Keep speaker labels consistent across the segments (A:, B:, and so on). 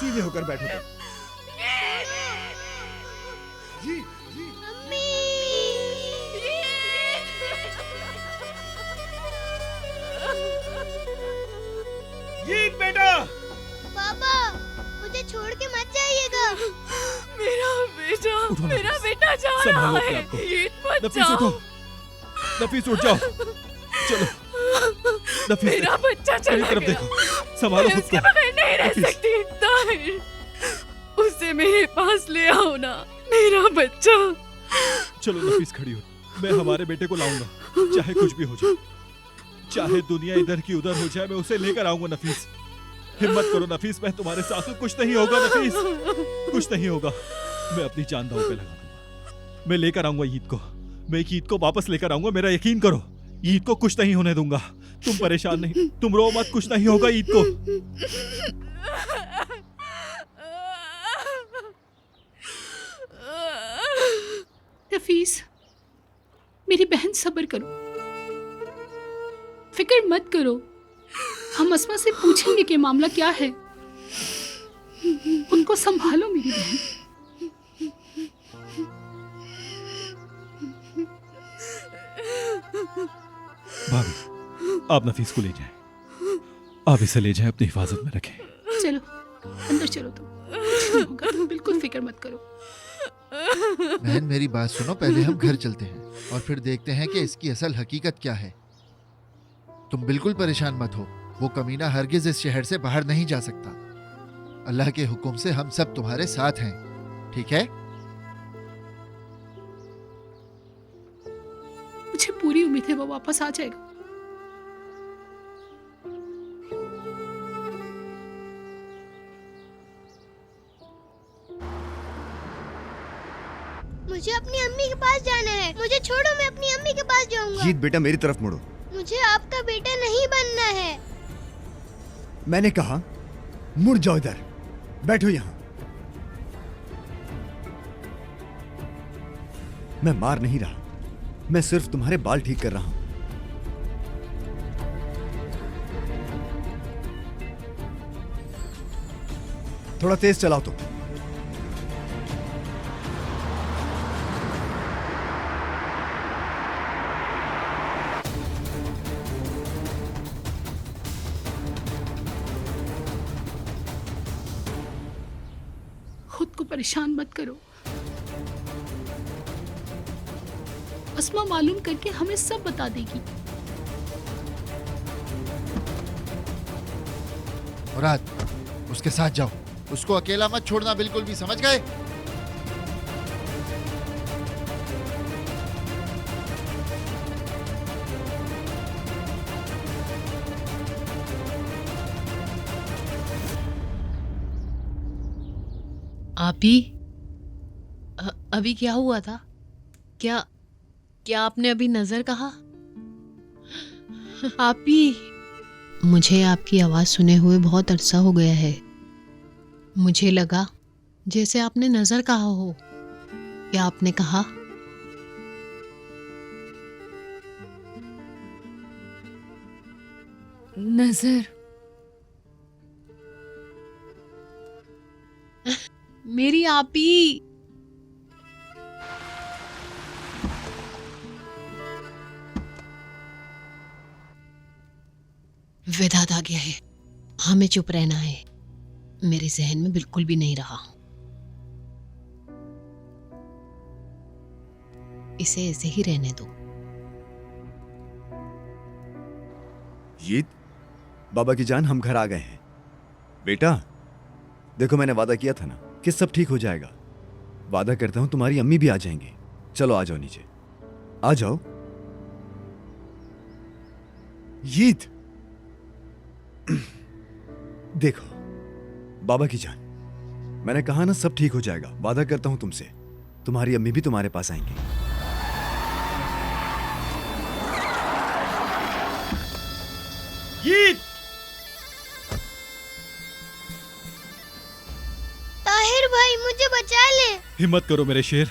A: सीधे होकर बैठो तुम। जी जी ये बेटा।
B: पापा मुझे छोड़ के मत जाइएगा।
C: मेरा बेटा जा रहा
A: संभालो अपने
C: है।
A: आप को।
C: ईद मत
A: नफीस
C: जाओ।
A: उठो, नफीस उठ जाओ, चलो नफीस
C: मेरा बच्चा
A: मेरी
C: चला
A: तरफ
C: गया।
A: देखो, संभालो
C: मैं
A: खुद
C: उसके
A: को।
C: बगैर नहीं रह
A: नफीस।
C: सकती। ताहिर, उसे मेरे पास ले आओ ना, मेरा बच्चा।
A: चलो नफीस खड़ी हो, मैं हमारे बेटे को लाऊंगा, चाहे कुछ भी हो जाए, चाहे दुनिया इधर की उधर हो जाए, मैं उसे लेकर आऊंगा। नफीस हिम्मत करो नफीस, मैं तुम्हारे साथ हूं, कुछ नहीं होगा नफीस, कुछ नहीं होगा। मैं अपनी जान दांव पे लगा दूंगा, मैं लेकर आऊंगा ईद को, मैं ईद को वापस लेकर आऊंगा, मेरा यकीन करो। ईद को कुछ नहीं होने दूंगा, तुम परेशान नहीं, तुम रो मत, कुछ नहीं होगा ईद को।
D: नफीस, मेरी बहन सब्र करो, फिक्र मत करो। हम अस्मा से पूछेंगे कि मामला क्या है। उनको संभालो मेरी बहन।
A: भाभी आप नफीस को ले जाएं, आप इसे ले जाएं, अपनी हिफाजत में रखें।
D: चलो अंदर चलो, तुम कुछ नहीं होगा, तुम बिल्कुल फिक्र मत करो।
E: बहन मेरी बात सुनो, पहले हम घर चलते हैं और फिर देखते हैं कि इसकी असल हकीकत क्या है। तुम बिल्कुल परेशान मत हो, वो कमीना हरगिज इस शहर से बाहर नहीं जा सकता। अल्लाह के हुक्म से हम सब तुम्हारे साथ हैं, ठीक है?
D: मुझे पूरी उम्मीद है वो वापस आ जाएगा।
B: मुझे अपनी अम्मी के पास जाना है। मुझे छोड़ो, मैं अपनी अम्मी के पास जाऊंगा।
A: जीत बेटा मेरी तरफ मुड़ो।
B: मुझे आपका बेटा नहीं बनना है।
A: मैंने कहा मुड़ जाओ, इधर बैठो यहाँ। मैं मार नहीं रहा, मैं सिर्फ तुम्हारे बाल ठीक कर रहा हूं। थोड़ा तेज चलाओ तो।
D: खुद को परेशान मत करो। अस्मा मालूम करके हमें सब बता देगी।
E: मुराद, उसके साथ जाओ, उसको अकेला मत छोड़ना बिल्कुल भी, समझ गए?
F: आपी, अभी क्या हुआ था? क्या आपने अभी नजर कहा? आपी, मुझे आपकी आवाज सुने हुए बहुत अरसा हो गया है। मुझे लगा जैसे आपने नजर कहा हो। क्या आपने कहा?
C: नजर?
F: मेरी आपी, वेदांत आ गया है, हमें चुप रहना है। मेरे जहन में बिल्कुल भी नहीं रहा। इसे ऐसे ही रहने दो।
A: जीत, बाबा की जान, हम घर आ गए हैं। बेटा देखो, मैंने वादा किया था ना कि सब ठीक हो जाएगा। वादा करता हूं तुम्हारी अम्मी भी आ जाएंगी। चलो आ जाओ नीचे, आ जाओ। जीत देखो बाबा की जान, मैंने कहा ना सब ठीक हो जाएगा। वादा करता हूं तुमसे, तुम्हारी अम्मी भी तुम्हारे पास आएंगी। जीत,
B: ताहिर भाई मुझे बचा ले।
A: हिम्मत करो मेरे शेर,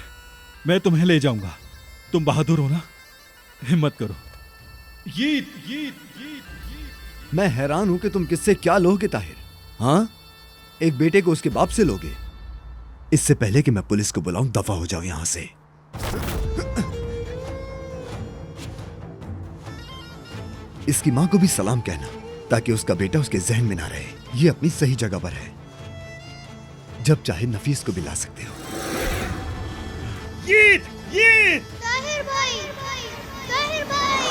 A: मैं तुम्हें ले जाऊंगा। तुम बहादुर हो ना, हिम्मत करो। मैं हैरान हूं कि तुम किससे क्या लोगे ताहिर। हाँ,
G: एक बेटे को उसके बाप से लोगे? इससे पहले कि मैं पुलिस को बुलाऊं, दफा हो जाओ यहां से। इसकी मां को भी सलाम कहना, ताकि उसका बेटा उसके जहन में ना रहे। ये अपनी सही जगह पर है, जब चाहे नफीस को भी ला सकते हो।
A: यीद! यीद!
B: ताहिर भाई, ताहिर भाई,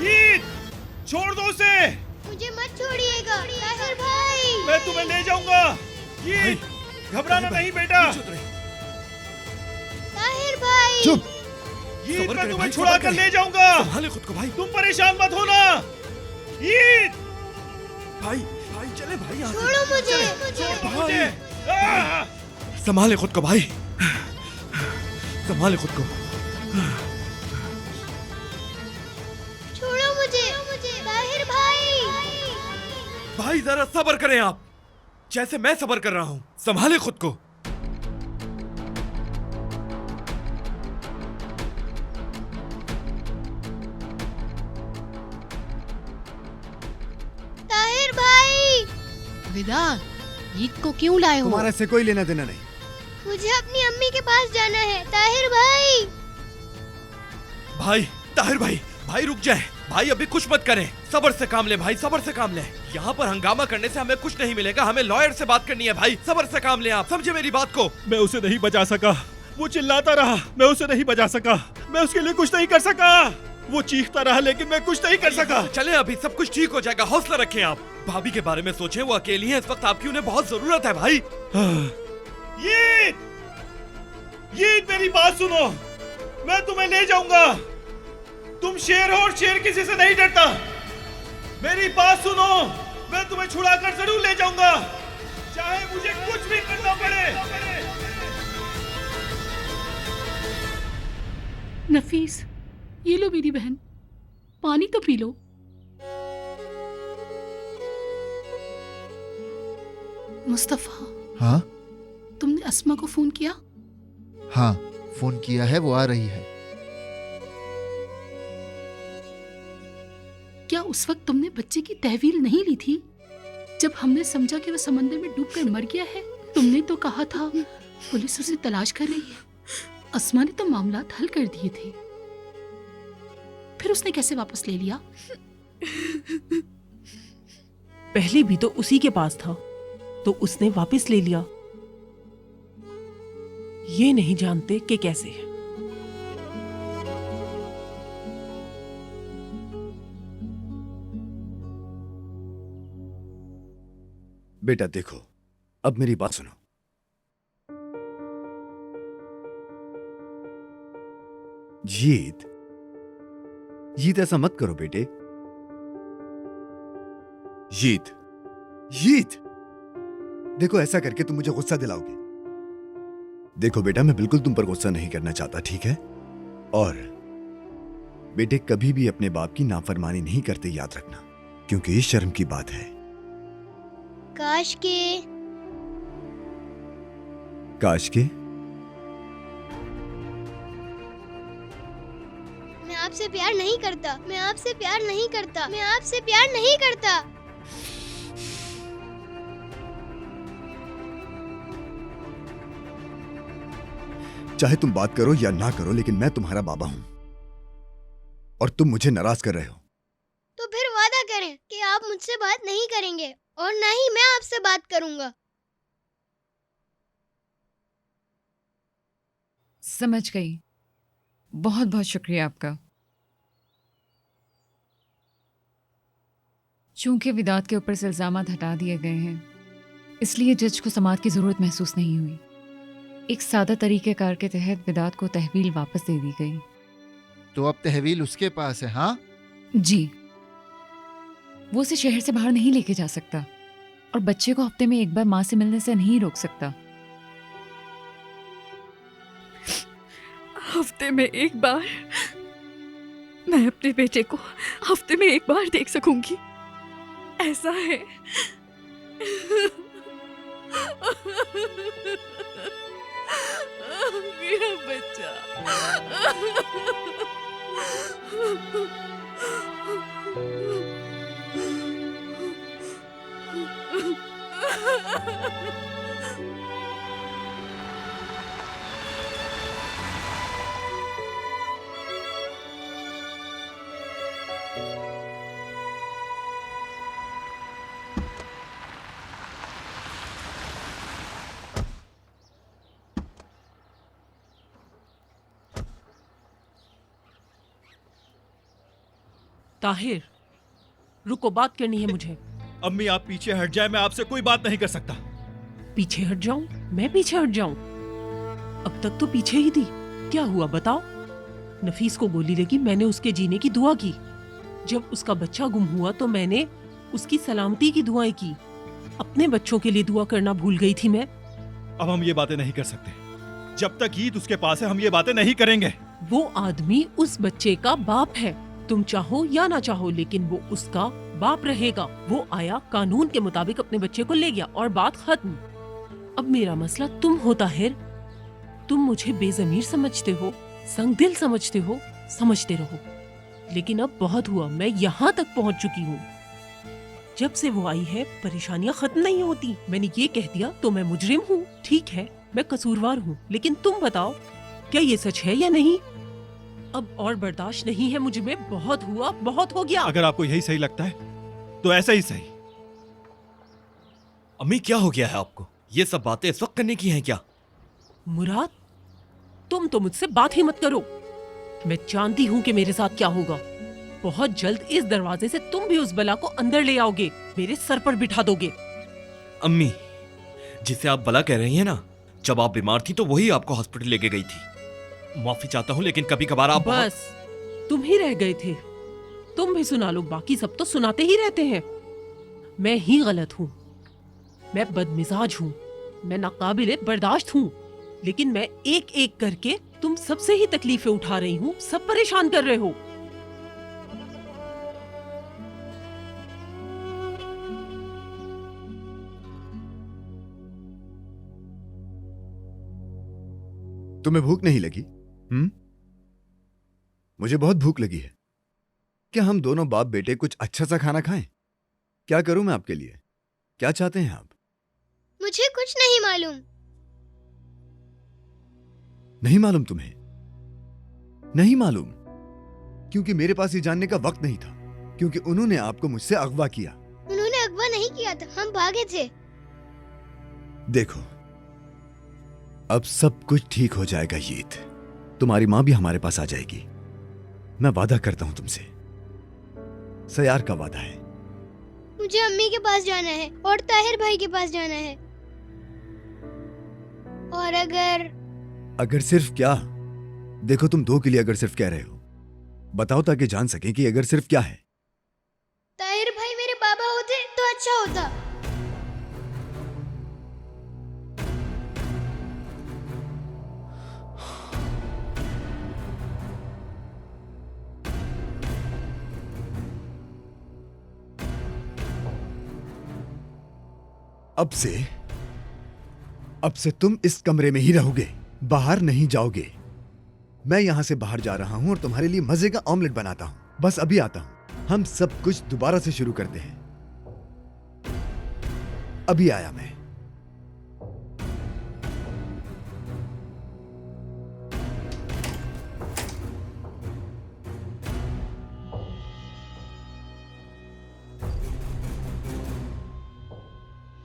A: यीद! छोड़ दो उसे!
B: मुझे मत छोड़िएगा ताहिर भाई।
A: मैं तुम्हें ले जाऊंगा। यीद! घबराना नहीं बेटा।
B: ताहिर भाई,
G: चुप!
A: यीद, मैं तुम्हें छुड़ा कर ले जाऊंगा।
G: संभाले खुद को भाई।
A: तुम परेशान मत होना। यीद!
G: भाई भाई चले भाई यहाँ से।
B: छोड़ो मुझे।
A: छोड़ दो मुझे। आह!
G: संभाले खुद को भाई, संभाले खुद को।
B: छोड़ो मुझे ताहिर भाई।
G: भाई जरा सब्र करें आप, जैसे मैं सब्र कर रहा हूं। संभाले खुद को।
B: ताहिर भाई,
F: विदात, ईद को क्यों लाए हो?
G: तुम्हारा से कोई लेना देना नहीं।
B: मुझे अपनी अम्मी के पास जाना है ताहिर भाई।
G: भाई ताहिर भाई, भाई रुक जाए। भाई अभी कुछ मत करें, सब्र से काम ले भाई, सब्र से काम ले। यहाँ पर हंगामा करने से हमें कुछ नहीं मिलेगा, हमें लॉयर से बात करनी है भाई। सब्र से काम ले, आप समझे मेरी बात को।
A: मैं उसे नहीं बचा सका, वो चिल्लाता रहा। मैं उसे नहीं बचा सका, मैं उसके लिए कुछ नहीं कर सका। वो चीखता रहा लेकिन मैं कुछ नहीं कर सका।
G: चले अभी सब कुछ ठीक हो जाएगा, हौसला रखें आप। भाभी के बारे में सोचें, वो अकेली है इस वक्त, आपकी उन्हें बहुत जरूरत है भाई।
A: यीद! यीद, मेरी बात सुनो, मैं तुम्हें ले जाऊंगा। तुम शेर हो और शेर किसी से नहीं डरता। मेरी बात सुनो, मैं तुम्हें छुड़ाकर जरूर ले जाऊंगा, चाहे मुझे कुछ भी करना पड़े।
D: नफीस, ये लो मेरी बहन, पानी तो पी लो। मुस्तफा,
E: हाँ
D: तुमने अस्मा को फोन किया?
E: हाँ, फोन किया है, वो आ रही है।
D: क्या उस वक्त तुमने बच्चे की तहवील नहीं ली थी, जब हमने समझा कि वह समंदर में डूबकर मर गया है? तुमने तो कहा था पुलिस उसे तलाश कर रही है। अस्मा ने तो मामलात हल कर दिए थे, फिर उसने कैसे वापस ले लिया?
H: पहले भी तो उसी के पास था, तो उसने वापस ले लिया। ये नहीं जानते कि कैसे।
G: बेटा देखो, अब मेरी बात सुनो। जीत, जीत ऐसा मत करो बेटे। जीत, जीत, देखो ऐसा करके तुम मुझे गुस्सा दिलाओगे। देखो बेटा, मैं बिल्कुल तुम पर गुस्सा नहीं करना चाहता, ठीक है? और बेटे कभी भी अपने बाप की नाफरमानी नहीं करते, याद रखना, क्योंकि ये शर्म की बात है।
B: काश के मैं आपसे प्यार नहीं करता, मैं आपसे प्यार नहीं करता, मैं आपसे प्यार नहीं करता।
G: चाहे तुम बात करो या ना करो, लेकिन मैं तुम्हारा बाबा हूं और तुम मुझे नाराज कर रहे हो।
B: तो फिर वादा करें कि आप मुझसे बात नहीं करेंगे और ना ही मैं आपसे बात करूंगा।
I: समझ गई, बहुत बहुत शुक्रिया आपका। चूंकि विदात के ऊपर से इल्जामात हटा दिए गए हैं, इसलिए जज को समाअत की जरूरत महसूस नहीं हुई। एक सादा तरीकेकार के तहत विदात को तहवील वापस दे दी गई।
E: तो अब तहवील उसके पास है? हाँ
I: जी, वो उसे शहर से बाहर नहीं लेके जा सकता और बच्चे को हफ्ते में एक बार माँ से मिलने से नहीं रोक सकता।
C: हफ्ते में एक बार? मैं अपने बेटे को हफ्ते में एक बार देख सकूंगी, ऐसा है? मेरा बच्चा।
H: ताहिर, रुको, बात करनी है मुझे।
A: अम्मी आप पीछे हट जाए, मैं आपसे कोई बात नहीं कर सकता।
H: पीछे हट जाऊं? मैं पीछे हट जाऊं? अब तक तो पीछे ही थी। क्या हुआ बताओ? नफीस को गोली लगी, मैंने उसके जीने की दुआ की। जब उसका बच्चा गुम हुआ तो मैंने उसकी सलामती की दुआएं की। अपने बच्चों के लिए दुआ करना भूल गई थी मैं।
A: अब हम ये बातें नहीं कर सकते। जब तक ईद उसके पास है हम ये बातें नहीं करेंगे।
H: वो आदमी उस बच्चे का बाप है, तुम चाहो या ना चाहो, लेकिन वो उसका बाप रहेगा। वो आया, कानून के मुताबिक अपने बच्चे को ले गया और बात खत्म। अब मेरा मसला तुम हो ताहिर। तुम मुझे बेजमीर समझते हो, संगदिल समझते हो, समझते रहो, लेकिन अब बहुत हुआ। मैं यहाँ तक पहुँच चुकी हूँ। जब से वो आई है परेशानियाँ खत्म नहीं होती। मैंने ये कह दिया तो मैं मुजरिम हूँ, ठीक है, मैं कसूरवार हूँ, लेकिन तुम बताओ क्या ये सच है या नहीं? अब और बर्दाश्त नहीं है मुझ में, बहुत हुआ, बहुत हो गया।
A: अगर आपको यही सही लगता है तो ऐसा ही सही।
J: अम्मी क्या हो गया है आपको? ये सब बातें इस वक्त करने की हैं क्या?
H: मुराद, तुम तो मुझसे बात ही मत करो। मैं जानती हूँ कि मेरे साथ क्या होगा। बहुत जल्द इस दरवाजे से तुम भी उस बला को अंदर ले आओगे, मेरे सर पर बिठा दोगे।
J: अम्मी, जिसे आप बला कह रही हैं ना, जब आप बीमार थी तो वही आपको हॉस्पिटल लेके गई थी। माफी चाहता हूँ, लेकिन कभी कभार आप
H: बस तुम ही रह गए थे। तुम भी सुना लो, बाकी सब तो सुनाते ही रहते हैं। मैं ही गलत हूँ, मैं बदमिजाज हूँ, मैं नाकाबिले बर्दाश्त हूँ, लेकिन मैं एक एक करके तुम सबसे ही तकलीफें उठा रही हूँ, सब परेशान कर रहे हो।
G: तुम्हें भूख नहीं लगी? मुझे बहुत भूख लगी है। क्या हम दोनों बाप बेटे कुछ अच्छा सा खाना खाएं? क्या करूं मैं आपके लिए? क्या चाहते हैं आप?
B: मुझे कुछ नहीं मालूम।
G: नहीं मालूम तुम्हें? नहीं मालूम क्योंकि मेरे पास ये जानने का वक्त नहीं था, क्योंकि उन्होंने आपको मुझसे अगवा किया।
B: उन्होंने अगवा नहीं किया था, हम भागे थे।
G: देखो, अब सब कुछ ठीक हो जाएगा यीत। तुम्हारी माँ भी हमारे पास आ जाएगी। मैं वादा करता हूं तुमसे, सयार का वादा है।
B: मुझे अम्मी के पास जाना है और ताहिर भाई के पास जाना है। और अगर
G: सिर्फ क्या? देखो, तुम दो के लिए अगर सिर्फ कह रहे हो, बताओ ताकि जान सके कि अगर सिर्फ क्या है।
B: ताहिर भाई मेरे बाबा होते तो अच्छा होता।
G: अब से तुम इस कमरे में ही रहोगे, बाहर नहीं जाओगे। मैं यहां से बाहर जा रहा हूं और तुम्हारे लिए मजे का ऑमलेट बनाता हूं। बस अभी आता हूं। हम सब कुछ दोबारा से शुरू करते हैं। अभी आया मैं।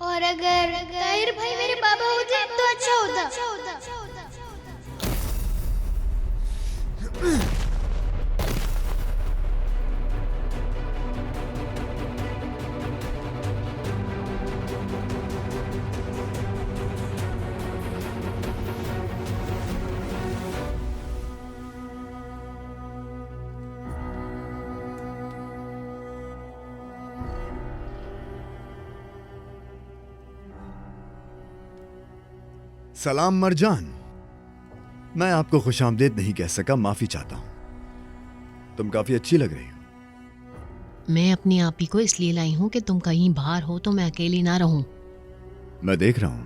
B: और अगर ताहिर भाई मेरे बाबा होते तो अच्छा होता।
G: सलाम मरजान। मैं आपको खुशामदीद नहीं कह सका, माफी चाहता हूं। तुम काफी अच्छी लग रही हो।
F: मैं अपनी आपी को इसलिए लाई हूँ कि तुम कहीं बाहर हो तो मैं अकेली ना रहूं।
G: मैं देख रहा हूं,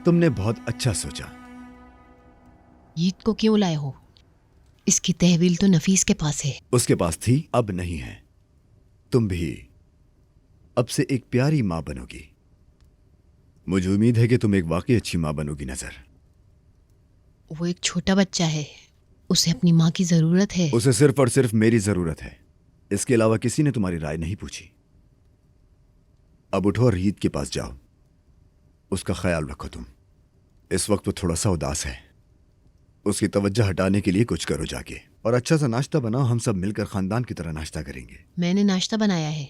G: तुमने बहुत अच्छा सोचा।
F: ईद को क्यों लाए हो? इसकी तहवील तो नफीस के पास है।
G: उसके पास थी, अब नहीं है। तुम भी अब से एक प्यारी माँ बनोगी। मुझे उम्मीद है कि तुम एक वाकई अच्छी माँ बनोगी। नजर,
F: वो एक छोटा बच्चा है, उसे अपनी माँ की जरूरत है।
G: उसे सिर्फ और सिर्फ मेरी जरूरत है। इसके अलावा किसी ने तुम्हारी राय नहीं पूछी। अब उठो और ईद के पास जाओ। उसका ख्याल रखो तुम। इस वक्त वो थोड़ा सा उदास है। उसकी तवज्जो हटाने के लिए कुछ करो जाके, और अच्छा सा नाश्ता बनाओ, हम सब मिलकर खानदान की तरह नाश्ता करेंगे।
F: मैंने नाश्ता बनाया है।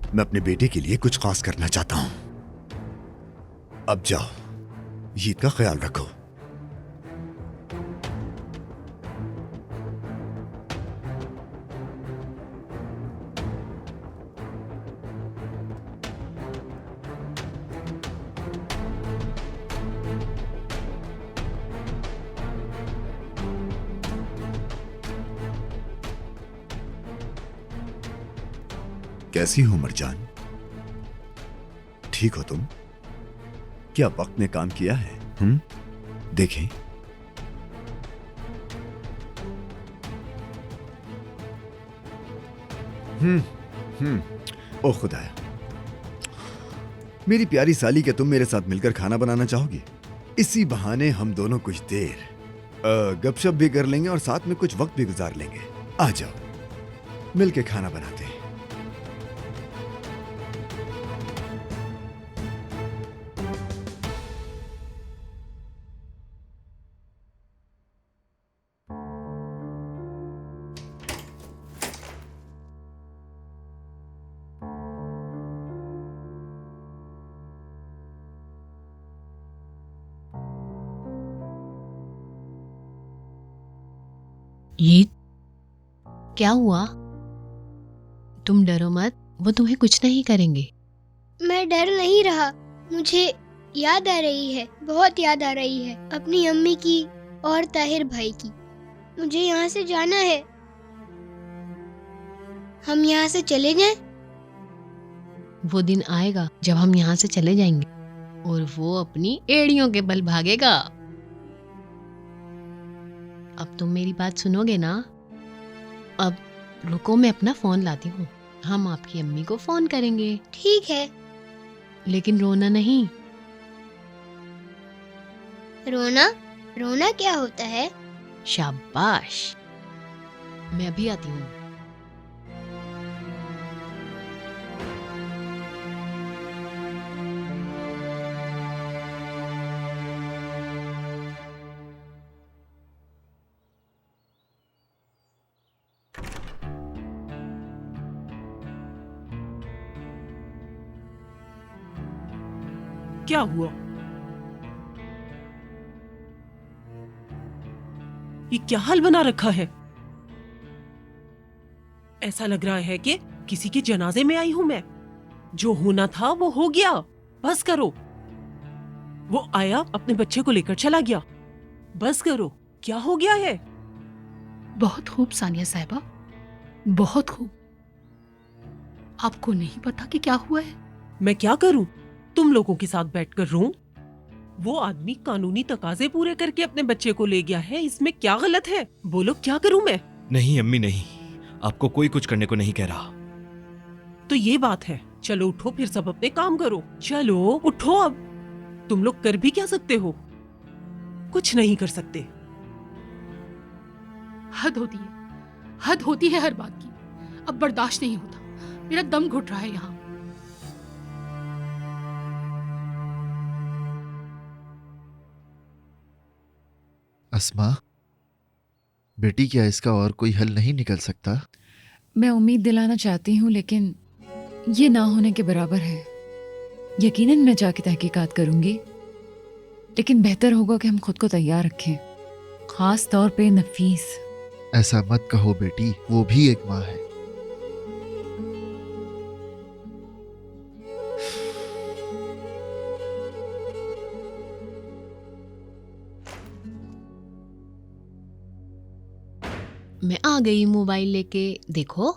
G: मैं अपने बेटे के लिए कुछ खास करना चाहता हूं। अब जाओ, ईद का ख्याल रखो। कैसी हो मरजान? ठीक हो तुम? क्या वक्त ने काम किया है? देखें। ओ खुदाया, मेरी प्यारी साली, क्या तुम मेरे साथ मिलकर खाना बनाना चाहोगी? इसी बहाने हम दोनों कुछ देर गपशप भी कर लेंगे और साथ में कुछ वक्त भी गुजार लेंगे। आ जाओ, मिलके खाना बनाते हैं।
F: ईद, क्या हुआ? तुम डरो मत, वो तुम्हें कुछ नहीं करेंगे।
B: मैं डर नहीं रहा, मुझे याद आ रही है, बहुत याद आ रही है अपनी अम्मी की और ताहिर भाई की। मुझे यहाँ से जाना है। हम यहाँ से चले जाएं?
F: वो दिन आएगा जब हम यहाँ से चले जाएंगे और वो अपनी एड़ियों के बल भागेगा। अब तुम मेरी बात सुनोगे ना? अब रुको, मैं अपना फोन लाती हूँ, हम आपकी अम्मी को फोन करेंगे।
B: ठीक है।
F: लेकिन रोना नहीं।
B: रोना? रोना क्या होता है?
F: शाबाश, मैं अभी आती हूँ।
H: क्या हुआ? ये क्या हाल बना रखा है? ऐसा लग रहा है कि किसी के जनाजे में आई हूं मैं। जो होना था वो हो गया, बस करो। वो आया, अपने बच्चे को लेकर चला गया, बस करो। क्या हो गया है?
D: बहुत खूब सानिया साहिबा, बहुत खूब। आपको नहीं पता कि क्या हुआ है?
H: मैं क्या करूं? तुम लोगों के साथ बैठकर रोऊं? वो आदमी कानूनी तकाजे पूरे करके अपने बच्चे को ले गया है, इसमें क्या गलत है? बोलो, क्या करूं मैं?
J: नहीं अम्मी नहीं, आपको कोई कुछ करने को नहीं कह रहा।
H: तो ये बात है। चलो उठो, फिर सब अपने काम करो। चलो उठो, अब तुम लोग कर भी क्या सकते हो? कुछ नहीं कर सकते।
D: हद होती है, हद होती है हर बात की। अब बर्दाश्त नहीं होता, मेरा दम घुट रहा है यहाँ।
E: अस्मा, बेटी, क्या इसका और कोई हल नहीं निकल सकता?
I: मैं उम्मीद दिलाना चाहती हूँ, लेकिन ये ना होने के बराबर है। यकीनन मैं जाके तहकीकात करूंगी, लेकिन बेहतर होगा कि हम खुद को तैयार रखें, खास तौर पे नफीस।
E: ऐसा मत कहो बेटी, वो भी एक माँ है।
F: मैं आ गई मोबाइल लेके, देखो।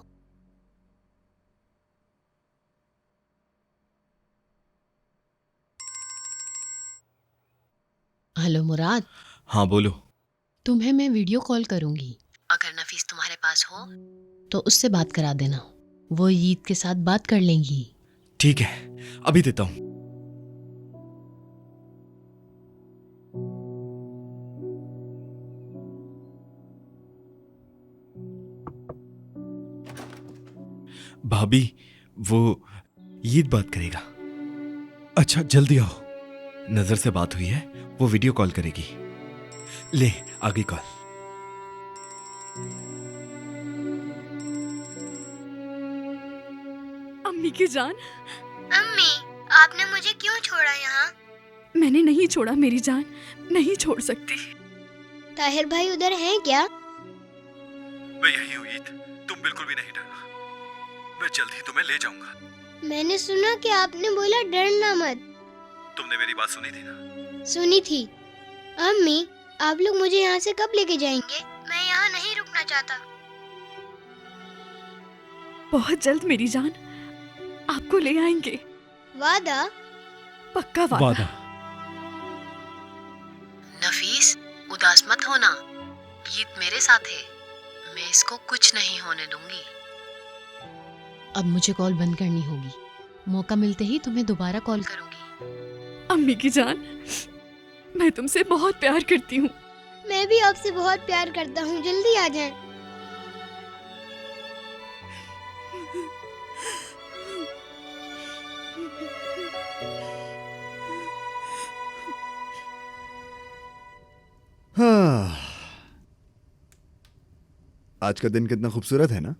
F: हेलो मुराद।
J: हाँ बोलो।
F: तुम्हें मैं वीडियो कॉल करूंगी, अगर नफीस तुम्हारे पास हो तो उससे बात करा देना, वो ईद के साथ बात कर लेंगी।
J: ठीक है, अभी देता हूँ। भाभी, वो ईद बात करेगा।
A: अच्छा, जल्दी आओ,
J: नजर से बात हुई है, वो वीडियो कॉल करेगी। ले आगे कॉल।
C: अम्मी की जान,
B: अम्मी, आपने मुझे क्यों छोड़ा यहाँ?
C: मैंने नहीं छोड़ा मेरी जान, नहीं छोड़ सकती।
B: ताहिर भाई उधर हैं क्या?
A: मैं यही हूँ ईद, तुम बिल्कुल भी नहीं डरना, मैं जल्द ही तुम्हें ले जाऊंगा।
B: मैंने सुना कि आपने बोला डरना मत।
A: तुमने मेरी बात सुनी थी ना?
B: सुनी थी। अम्मी, आप लोग मुझे यहाँ से कब लेके जाएंगे? मैं यहाँ नहीं रुकना चाहता।
C: बहुत जल्द मेरी जान, आपको ले आएंगे।
B: वादा?
C: पक्का वादा।
F: नफीस, उदास मत होना, गीत मेरे साथ है, मैं इसको कुछ नहीं होने दूंगी। अब मुझे कॉल बंद करनी होगी, मौका मिलते ही तुम्हें दोबारा कॉल करूंगी।
C: अम्मी की जान, मैं तुमसे बहुत प्यार करती हूँ।
B: मैं भी आपसे बहुत प्यार करता हूँ, जल्दी आ जाएं।
G: हाँ, आज का दिन कितना खूबसूरत है ना?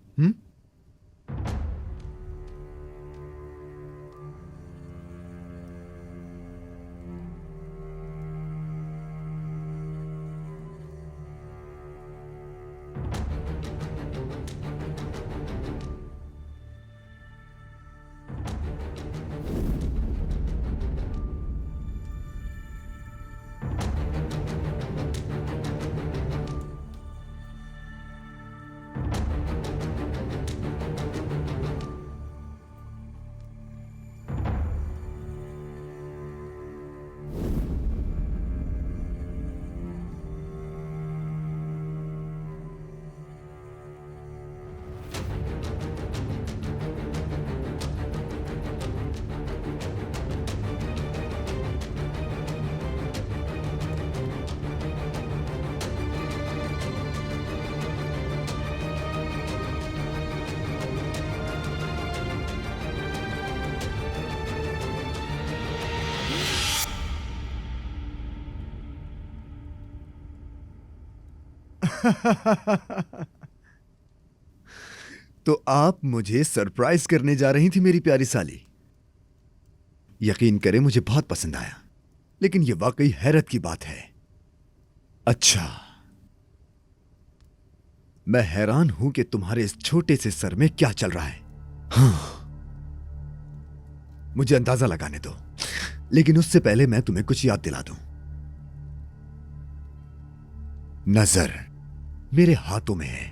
G: तो आप मुझे सरप्राइज करने जा रही थी मेरी प्यारी साली। यकीन करें मुझे बहुत पसंद आया, लेकिन यह वाकई हैरत की बात है। अच्छा, मैं हैरान हूं कि तुम्हारे इस छोटे से सर में क्या चल रहा है। हाँ, मुझे अंदाजा लगाने दो, लेकिन उससे पहले मैं तुम्हें कुछ याद दिला दूं। नजर मेरे हाथों में है,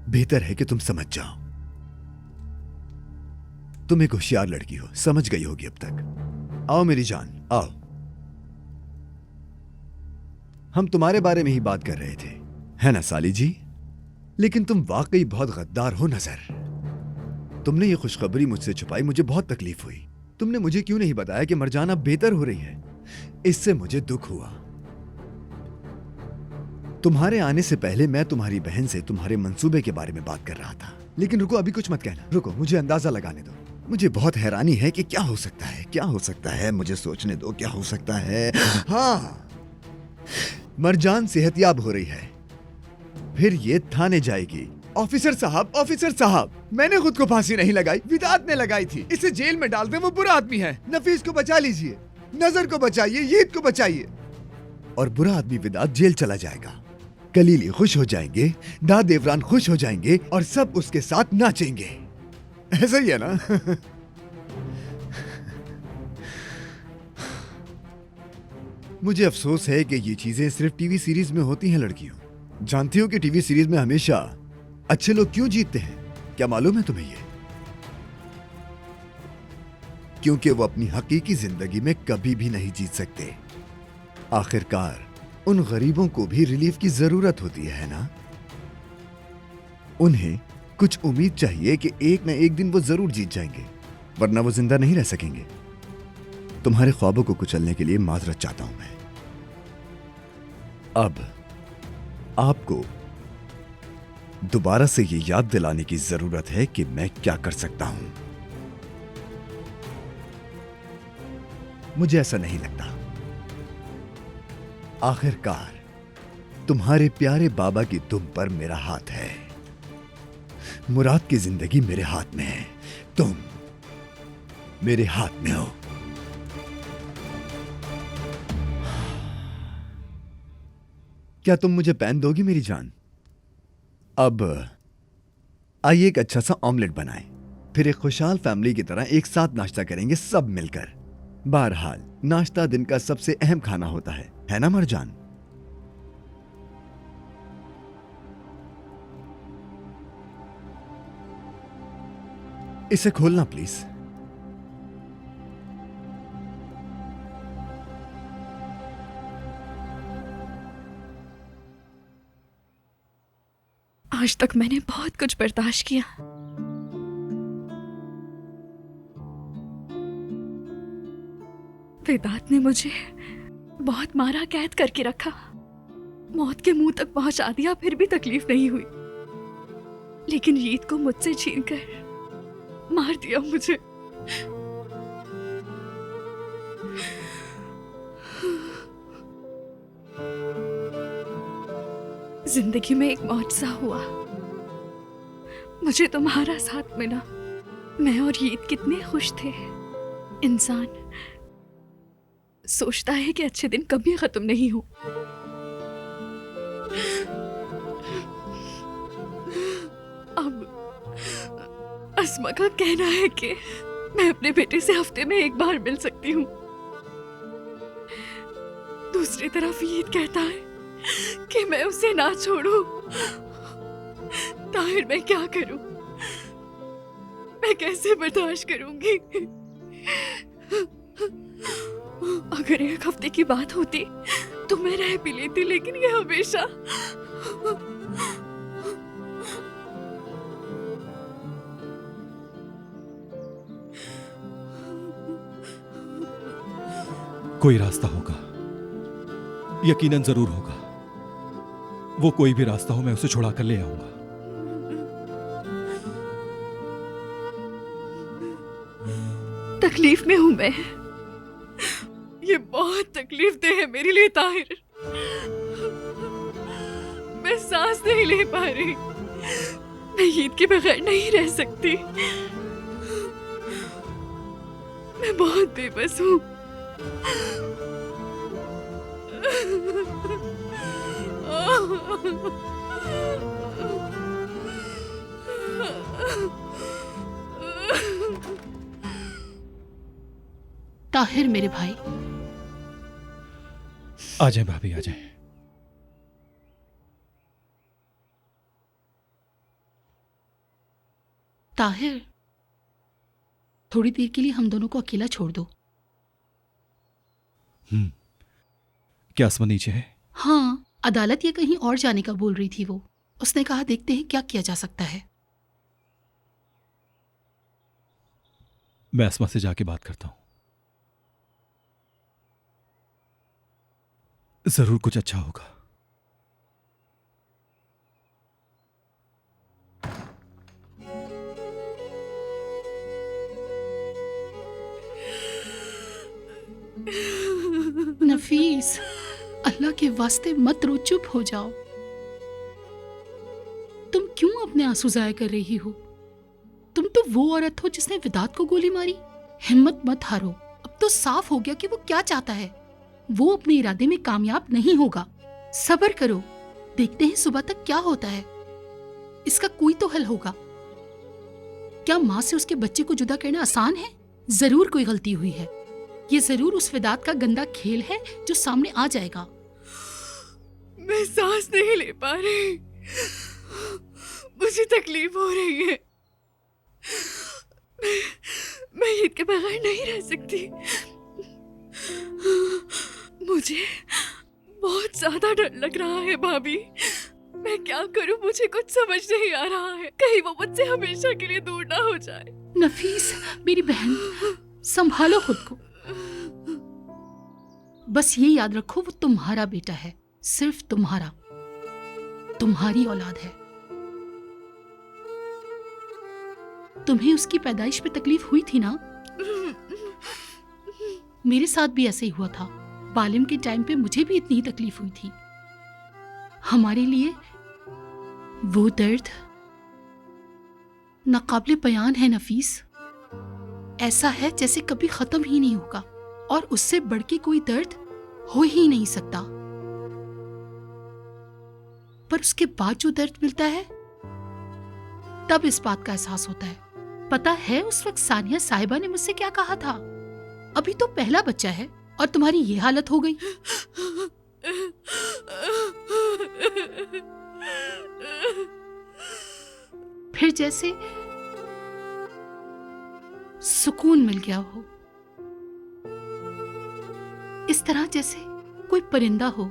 G: बेहतर है कि तुम समझ जाओ। तुम एक होशियार लड़की हो, समझ गई होगी अब तक। आओ मेरी जान, आओ। हम तुम्हारे बारे में ही बात कर रहे थे, है ना साली जी? लेकिन तुम वाकई बहुत गद्दार हो नजर। तुमने ये खुशखबरी मुझसे छुपाई, मुझे बहुत तकलीफ हुई। तुमने मुझे क्यों नहीं बताया कि मरजान अब बेहतर हो रही है? इससे मुझे दुख हुआ। तुम्हारे आने से पहले मैं तुम्हारी बहन से तुम्हारे मंसूबे के बारे में बात कर रहा था। लेकिन रुको, अभी कुछ मत कहना, रुको, मुझे अंदाजा लगाने दो। मुझे बहुत हैरानी है कि क्या हो सकता है, क्या हो सकता है, मुझे सोचने दो क्या हो सकता है। हाँ, मरजान सेहतयाब हो रही है, फिर ये थाने जाएगी। ऑफिसर साहब, ऑफिसर साहब, मैंने खुद को फांसी नहीं लगाई, विदात ने लगाई थी। इसे जेल में डाल दे, वो बुरा आदमी है। नफीस को बचा लीजिए, नजर को बचाइए, ईद को बचाइए। और बुरा आदमी विदात जेल चला जाएगा। कलीली खुश हो जाएंगे, दाद देवरान खुश हो जाएंगे और सब उसके साथ नाचेंगे। ऐसा ही है ना? मुझे अफसोस है कि ये चीजें सिर्फ टीवी सीरीज में होती हैं लड़कियों। जानती हो कि टीवी सीरीज में हमेशा अच्छे लोग क्यों जीतते हैं? क्या मालूम है तुम्हें ये? क्योंकि वो अपनी हकीकी जिंदगी में कभी भी नहीं जीत सकते। आखिरकार उन गरीबों को भी रिलीफ की जरूरत होती है ना? उन्हें कुछ उम्मीद चाहिए कि एक न एक दिन वो जरूर जीत जाएंगे, वरना वो जिंदा नहीं रह सकेंगे। तुम्हारे ख्वाबों को कुचलने के लिए माजरत चाहता हूं मैं। अब आपको दोबारा से ये याद दिलाने की जरूरत है कि मैं क्या कर सकता हूं। मुझे ऐसा नहीं लगता। आखिरकार तुम्हारे प्यारे बाबा की दुम पर मेरा हाथ है। मुराद की जिंदगी मेरे हाथ में है, तुम मेरे हाथ में हो। क्या तुम मुझे पैन दोगी मेरी जान? अब आइए एक अच्छा सा ऑमलेट बनाएं, फिर एक खुशहाल फैमिली की तरह एक साथ नाश्ता करेंगे सब मिलकर। बहरहाल नाश्ता दिन का सबसे अहम खाना होता है ना मरजान? इसे खोलना प्लीज।
C: आज तक मैंने बहुत कुछ बर्दाश्त किया, वेदांत ने मुझे बहुत मारा, कैद करके रखा, मौत के मुंह तक पहुंचा दिया, फिर भी तकलीफ नहीं हुई। लेकिन ईद को मुझसे छीनकर मार दिया मुझे। जिंदगी में एक मौजज़ा हुआ, मुझे तुम्हारा साथ मिला। मैं और ईद कितने खुश थे। इंसान सोचता है कि अच्छे दिन कभी खत्म नहीं हो। अब अस्मा का कहना है कि मैं अपने बेटे से हफ्ते में एक बार मिल सकती हूँ। दूसरी तरफ ईद कहता है कि मैं उसे ना छोड़ूं। ताहिर, मैं क्या करूं? मैं कैसे बर्दाश्त करूंगी? अगर एक हफ्ते की बात होती तो मैं रह भी लेती, लेकिन ये हमेशा।
A: कोई रास्ता होगा, यकीनन जरूर होगा। वो कोई भी रास्ता हो, मैं उसे छुड़ा कर ले आऊंगा।
C: तकलीफ में हूं मैं। ये बहुत तकलीफ दे है मेरे लिए ताहिर। मैं सांस नहीं ले पा रही। मैं ईद के बगैर नहीं रह सकती। मैं बहुत बेबस हूं।
D: ताहिर मेरे भाई,
A: आ जाए भाभी, आ जाए।
D: ताहिर, थोड़ी देर के लिए हम दोनों को अकेला छोड़ दो।
A: क्या अस्मा नीचे है?
D: हाँ, अदालत या कहीं और जाने का बोल रही थी वो। उसने कहा देखते हैं क्या किया जा सकता है।
A: मैं अस्मा से जाके बात करता हूं। जरूर कुछ अच्छा होगा।
D: नफीस, अल्लाह के वास्ते मत रो, चुप हो जाओ। तुम क्यों अपने आंसू जाया कर रही हो? तुम तो वो औरत हो जिसने वेदांत को गोली मारी। हिम्मत मत हारो। अब तो साफ हो गया कि वो क्या चाहता है। वो अपने इरादे में कामयाब नहीं होगा। सब्र करो, देखते हैं सुबह तक क्या होता है। इसका कोई तो हल होगा। क्या माँ से उसके बच्चे को जुदा करना आसान है? जरूर कोई गलती हुई है। ये जरूर उस वेदांत का गंदा खेल है जो सामने आ जाएगा।
C: मैं सांस नहीं ले पा रही। मुझे तकलीफ हो रही है। मैं ईद के बगैर नहीं रह सकती। मुझे बहुत ज्यादा डर लग रहा है भाभी। मैं क्या करूं, मुझे कुछ समझ नहीं आ रहा है। कहीं वो मुझसे हमेशा के लिए दूर ना हो जाए।
D: नफीस मेरी बहन, संभालो खुद को। बस ये याद रखो, वो तुम्हारा बेटा है, सिर्फ तुम्हारा, तुम्हारी औलाद है। तुम्हें उसकी पैदाइश पे तकलीफ हुई थी ना? मेरे साथ भी ऐसे ही हुआ था। बालिम के टाइम पे मुझे भी इतनी ही तकलीफ हुई थी। हमारे लिए वो दर्द नाकाबिले बयान है नफीस। ऐसा है जैसे कभी खत्म ही नहीं होगा, और उससे बढ़ के कोई दर्द हो ही नहीं सकता। पर उसके बाद जो दर्द मिलता है, तब इस बात का एहसास होता है। पता है उस वक्त सानिया साहिबा ने मुझसे क्या कहा था? अभी तो पहला बच्चा है और तुम्हारी ये हालत हो गई। फिर जैसे सुकून मिल गया हो, इस तरह जैसे कोई परिंदा हो,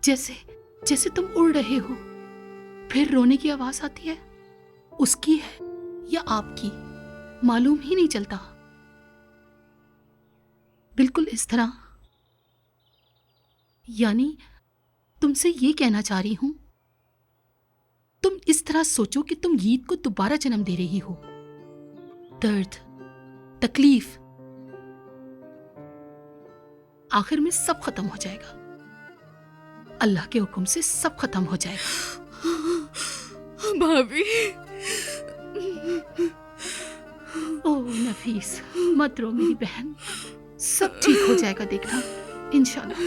D: जैसे जैसे तुम उड़ रहे हो, फिर रोने की आवाज आती है, उसकी है या आपकी मालूम ही नहीं चलता। बिल्कुल इस तरह। यानी तुमसे ये कहना चाह रही हूं, तुम इस तरह सोचो कि तुम यीद को दोबारा जन्म दे रही हो। दर्द, तकलीफ, आखिर में सब खत्म हो जाएगा। अल्लाह के हुक्म से सब खत्म हो जाएगा।
C: भाभी,
D: ओह नफीस, मत रो मेरी बहन, सब ठीक हो जाएगा, देखना इंशाल्लाह।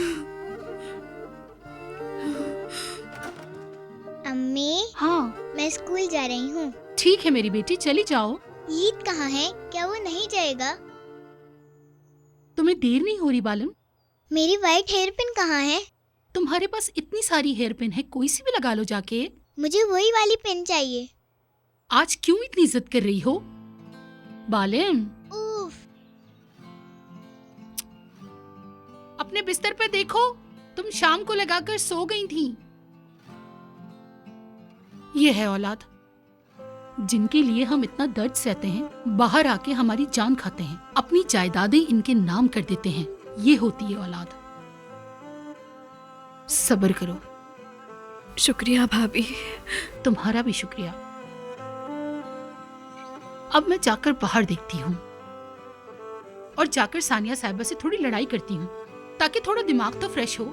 B: अम्मी,
D: हाँ
B: मैं स्कूल जा रही हूँ।
D: ठीक है मेरी बेटी, चली जाओ।
B: ईद कहाँ है? क्या वो नहीं जाएगा?
D: तुम्हें देर नहीं हो रही बालम?
B: मेरी वाइट हेयर पिन कहाँ है?
D: तुम्हारे पास इतनी सारी हेयर पिन है, कोई सी भी लगा लो जाके।
B: मुझे वही वाली पिन चाहिए।
D: आज क्यों इतनी जिद कर रही हो बालिम?
B: उफ,
D: अपने बिस्तर पे देखो, तुम शाम को लगाकर सो गई थी। ये है औलाद, जिनके लिए हम इतना दर्द सहते हैं, बाहर आके हमारी जान खाते हैं, अपनी जायदादें इनके नाम कर देते हैं। ये होती है औलाद। सब्र करो।
C: शुक्रिया भाभी।
D: तुम्हारा भी शुक्रिया। अब मैं जाकर बाहर देखती हूँ और जाकर सानिया साहिबा से थोड़ी लड़ाई करती हूँ, ताकि थोड़ा दिमाग तो फ्रेश हो।